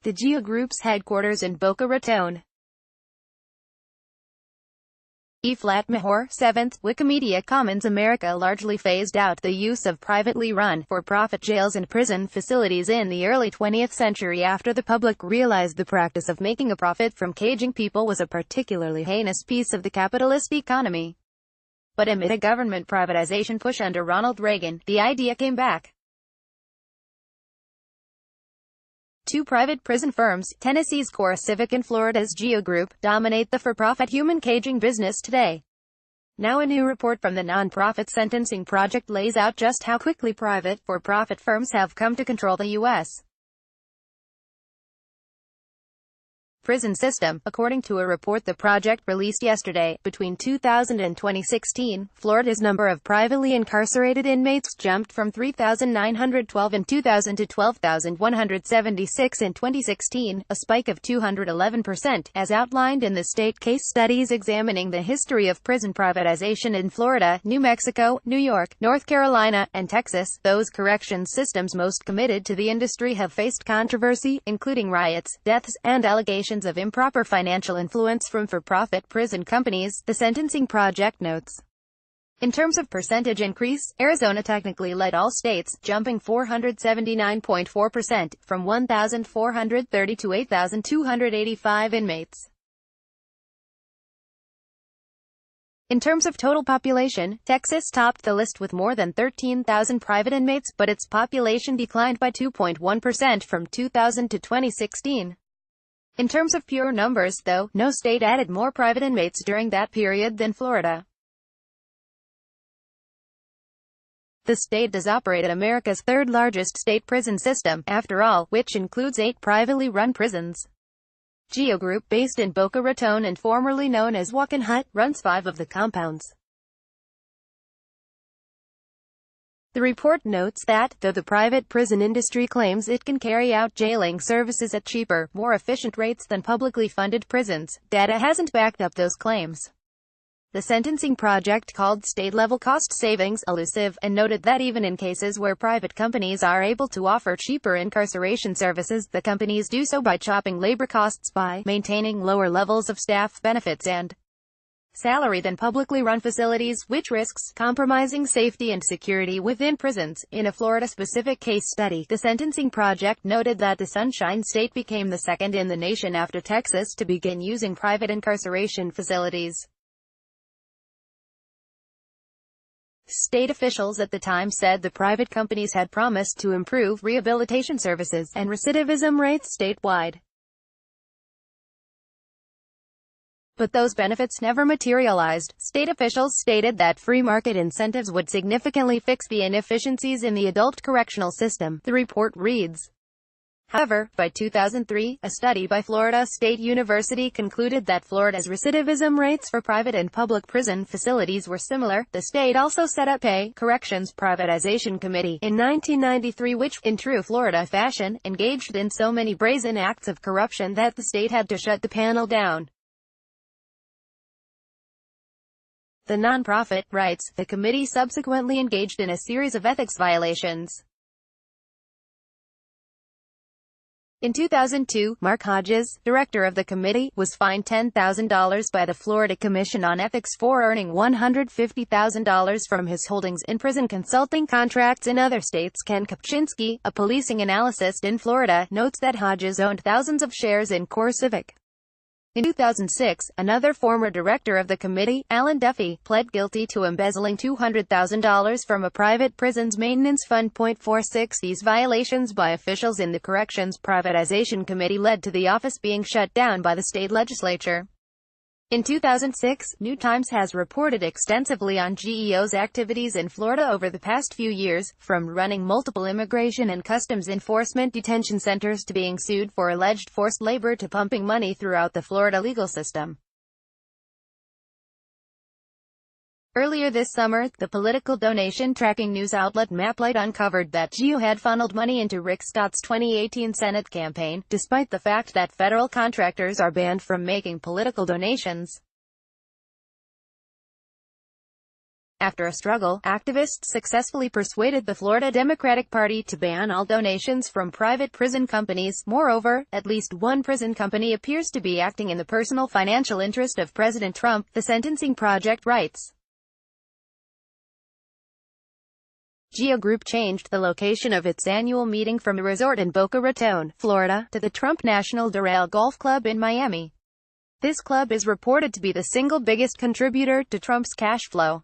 The GEO Group's headquarters in Boca Raton. E-Flat Mahor, 7th, Wikimedia Commons America largely phased out the use of privately run, for-profit jails and prison facilities in the early 20th century after the public realized the practice of making a profit from caging people was a particularly heinous piece of the capitalist economy. But amid a government privatization push under Ronald Reagan, the idea came back. Two private prison firms, Tennessee's CoreCivic and Florida's GEO Group, dominate the for-profit human caging business today. Now a new report from the nonprofit Sentencing Project lays out just how quickly private, for-profit firms have come to control the U.S. prison system. According to a report the project released yesterday, between 2000 and 2016, Florida's number of privately incarcerated inmates jumped from 3,912 in 2000 to 12,176 in 2016, a spike of 211%, as outlined in the state case studies examining the history of prison privatization in Florida, New Mexico, New York, North Carolina, and Texas. Those corrections systems most committed to the industry have faced controversy, including riots, deaths, and allegations of improper financial influence from for-profit prison companies, the Sentencing Project notes. In terms of percentage increase, Arizona technically led all states, jumping 479.4%, from 1,430 to 8,285 inmates. In terms of total population, Texas topped the list with more than 13,000 private inmates, but its population declined by 2.1% from 2000 to 2016. In terms of pure numbers, though, no state added more private inmates during that period than Florida. The state does operate America's third-largest state prison system, after all, which includes 8 privately run prisons. GEO Group, based in Boca Raton and formerly known as Walk-in Hut, runs 5 of the compounds. The report notes that, though the private prison industry claims it can carry out jailing services at cheaper, more efficient rates than publicly funded prisons, data hasn't backed up those claims. The Sentencing Project called state-level cost savings elusive, and noted that even in cases where private companies are able to offer cheaper incarceration services, the companies do so by chopping labor costs by maintaining lower levels of staff benefits and salary than publicly run facilities, which risks compromising safety and security within prisons. In a Florida-specific case study, the Sentencing Project noted that the Sunshine State became the second in the nation after Texas to begin using private incarceration facilities. State officials at the time said the private companies had promised to improve rehabilitation services and recidivism rates statewide. But those benefits never materialized. State officials stated that free market incentives would significantly fix the inefficiencies in the adult correctional system, the report reads. However, by 2003, a study by Florida State University concluded that Florida's recidivism rates for private and public prison facilities were similar. The state also set up a corrections privatization committee in 1993 which, in true Florida fashion, engaged in so many brazen acts of corruption that the state had to shut the panel down. The nonprofit writes, the committee subsequently engaged in a series of ethics violations. In 2002, Mark Hodges, director of the committee, was fined $10,000 by the Florida Commission on Ethics for earning $150,000 from his holdings in prison consulting contracts in other states. Ken Kopczynski, a policing analyst in Florida, notes that Hodges owned thousands of shares in CoreCivic. In 2006, another former director of the committee, Alan Duffy, pled guilty to embezzling $200,000 from a private prison's maintenance fund. 46 These violations by officials in the Corrections Privatization Committee led to the office being shut down by the state legislature. In 2006, New Times has reported extensively on GEO's activities in Florida over the past few years, from running multiple immigration and customs enforcement detention centers to being sued for alleged forced labor to pumping money throughout the Florida legal system. Earlier this summer, the political donation tracking news outlet MapLight uncovered that GEO had funneled money into Rick Scott's 2018 Senate campaign, despite the fact that federal contractors are banned from making political donations. After a struggle, activists successfully persuaded the Florida Democratic Party to ban all donations from private prison companies. Moreover, at least one prison company appears to be acting in the personal financial interest of President Trump, the Sentencing Project writes. GEO Group changed the location of its annual meeting from a resort in Boca Raton, Florida, to the Trump National Doral Golf Club in Miami. This club is reported to be the single biggest contributor to Trump's cash flow.